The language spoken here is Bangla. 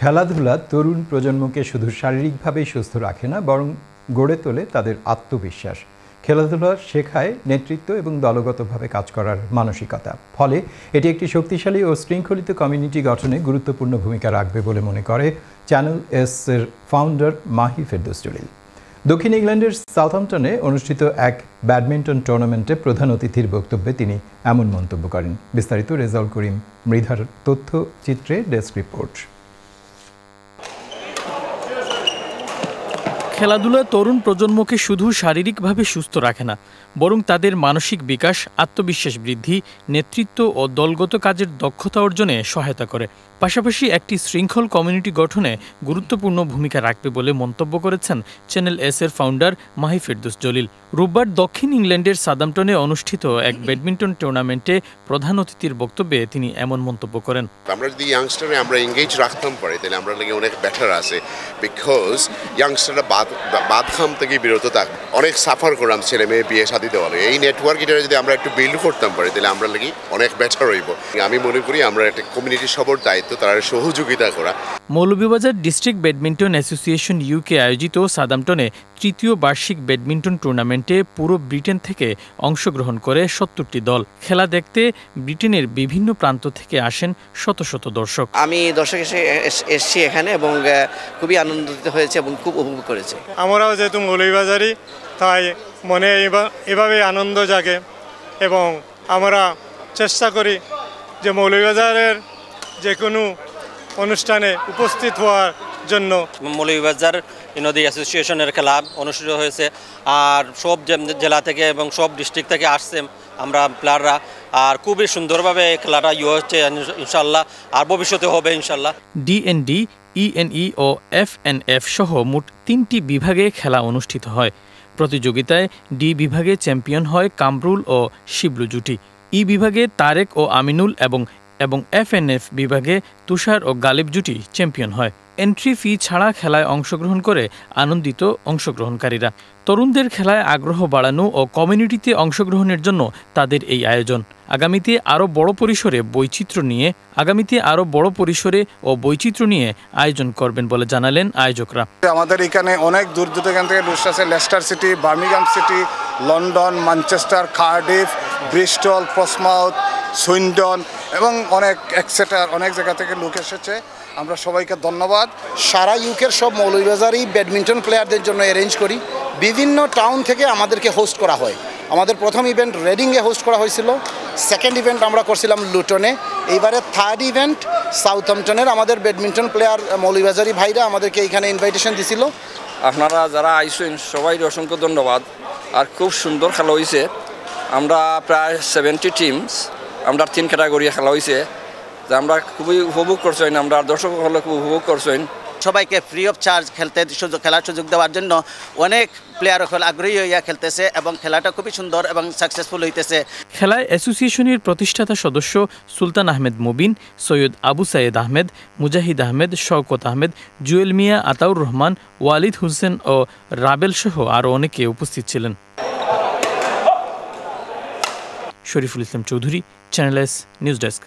খেলাধুলা তরুণ প্রজন্মকে শুধু শারীরিকভাবেই সুস্থ রাখে না, বরং গড়ে তোলে তাদের আত্মবিশ্বাস। খেলাধুলা শেখায় নেতৃত্ব এবং দলগতভাবে কাজ করার মানসিকতা। ফলে এটি একটি শক্তিশালী ও শৃঙ্খলিত কমিউনিটি গঠনে গুরুত্বপূর্ণ ভূমিকা রাখবে বলে মনে করে চ্যানেল এস-এর ফাউন্ডার মাহি ফেরদৌস জলিল। দক্ষিণ ইংল্যান্ডের সাউথহ্যাম্পটনে অনুষ্ঠিত এক ব্যাডমিন্টন টুর্নামেন্টে প্রধান অতিথির বক্তব্যে তিনি এমন মন্তব্য করেন। বিস্তারিত রেজাউল করিম মৃধার তথ্যচিত্রে ডেস্ক রিপোর্ট। খেলাধুলা তরুণ প্রজন্মকে শুধু শারীরিকভাবে সুস্থ রাখে না, বরং তাদের মানসিক বিকাশ, আত্মবিশ্বাস বৃদ্ধি, নেতৃত্ব ও দলগত কাজের দক্ষতা অর্জনে সহায়তা করে। পাশাপাশি একটি শৃঙ্খল কমিউনিটি গঠনে গুরুত্বপূর্ণ ভূমিকা রাখবে বলে মন্তব্য করেছেন চ্যানেল এস-এর ফাউন্ডার মাহি ফেরদৌস জলিল। রোববার দক্ষিণ ইংল্যান্ডের সাদাম্পটনে অনুষ্ঠিত এক ব্যাডমিন্টন টুর্নামেন্টে প্রধান অতিথির বক্তব্যে তিনি এমন মন্তব্য করেন। আমরা যদি ইয়াংস্টারে আমরা এঙ্গেজ রাখতাম পারি, তাহলে আমরা লাগে অনেক বেটার আছে, বিকজ ইয়াংস্টাররা বাদখাম থেকে বিরত থাকবে। অনেক সাফার করলাম ছেলে মেয়ে বিয়ে শাদী দেওয়া। এই নেটওয়ার্ক এটা যদি আমরা একটু বিল্ড করতাম পারি, তাহলে আমরা লাগি অনেক বেটার হইব। আমি মনে করি আমরা একটা কমিউনিটির সবর দায়িত্ব তার সহযোগিতা করা। Moulvibazar district badminton association UK আয়োজিত সাদাম্পটনে তৃতীয় বার্ষিক ব্যাডমিন্টন টুর্নামেন্টে পুরো ব্রিটেন থেকে অংশগ্রহণ করে ৭০টি দল। খেলা দেখতে ব্রিটেনের বিভিন্ন প্রান্ত থেকে আসেন শত শত দর্শক। আমি দর্শক এসেছি এখানে এবং খুবই আনন্দিত হয়েছে এবং খুব উপভোগ করেছে। আমরাও যেহেতু মৌলভীবাজারি, তাই মনে এভাবে আনন্দ জাগে এবং আমরা চেষ্টা করি যে মৌলভীবাজারের যে কোনো অনুষ্ঠানে উপস্থিত হওয়ার জন্য। মৌলভীবাজার নদী অ্যাসোসিয়েশনের খেলা অনুষ্ঠিত হয়েছে, আর সব জেলা থেকে এবং সব ডিস্ট্রিক্ট থেকে আসছে আমরা প্লেয়াররা, আর খুবই সুন্দরভাবে খেলাটা হচ্ছে ইনশাল্লাহ, আর ভবিষ্যতে হবে ইনশাল্লাহ। ডিএনডি, ইএনই ও এফএনএফ সহ মোট ৩টি বিভাগে খেলা অনুষ্ঠিত হয়। প্রতিযোগিতায় ডি বিভাগে চ্যাম্পিয়ন হয় কামরুল ও শিবলু জুটি, ই বিভাগে তারেক ও আমিনুল এবং এফএনএফ বিভাগে তুষার ও গালিব জুটি চ্যাম্পিয়ন হয়। এন্ট্রি ফি ছাড়া খেলায় অংশগ্রহণ করে আনন্দিত অংশগ্রহণকারীরা। তরুণদের খেলায় আগ্রহ বাড়ানো ও কমিউনিটিতে অংশগ্রহণের জন্য তাদের এই আয়োজন। আগামীতে আরও বড় পরিসরে ও বৈচিত্র্য নিয়ে আয়োজন করবেন বলে জানালেন আয়োজকরা। আমাদের এখানে অনেক দূর এখান থেকে লুস আছে, Leicester City, Birmingham City, London, Manchester, Cardiff, Bristol, Portsmouth, Swindon এবং অনেক এক্সেটার, অনেক জায়গা থেকে লোক এসেছে। আমরা সবাইকে ধন্যবাদ। সারা ইউকের সব মৌলভীবাজারই ব্যাডমিন্টন প্লেয়ারদের জন্য অ্যারেঞ্জ করি। বিভিন্ন টাউন থেকে আমাদেরকে হোস্ট করা হয়। আমাদের প্রথম ইভেন্ট রেডিংয়ে হোস্ট করা হয়েছিল, সেকেন্ড ইভেন্ট আমরা করছিলাম লুটনে, এইবারে থার্ড ইভেন্ট সাউথহ্যাম্পটনের। আমাদের ব্যাডমিন্টন প্লেয়ার মৌলভীবাজারি ভাইরা আমাদেরকে এইখানে ইনভাইটেশন দিছিল। আপনারা যারা আইসেন সবাই অসংখ্য ধন্যবাদ। আর খুব সুন্দর খেলা হয়েছে। আমরা প্রায় 70 টিমস, আমরা 3 ক্যাটাগরি খেলা হয়েছে, আমরা খুবই উপভোগ করছেন, আমরা দর্শক হলে খুব উপভোগ করছেন। সবাইকে ফ্রি অফ চার্জ খেলার সুযোগ দেওয়ার জন্য অনেক প্লেয়ার আগ্রহী হইয়া খেলতেছে এবং খেলাটা খুবই সুন্দর এবং সাকসেসফুল হইতেছে। খেলায় অ্যাসোসিয়েশনের প্রতিষ্ঠাতা সদস্য সুলতান আহমেদ মুবিন, সৈয়দ আবু সাইদ আহমেদ, মুজাহিদ আহমেদ, শওকত আহমেদ, জুয়েল মিয়া, আতাউর রহমান, ওয়ালিদ হোসেন ও রাবেল সহ আরও অনেকে উপস্থিত ছিলেন। Shariful Islam Chowdhury, channel S news desk.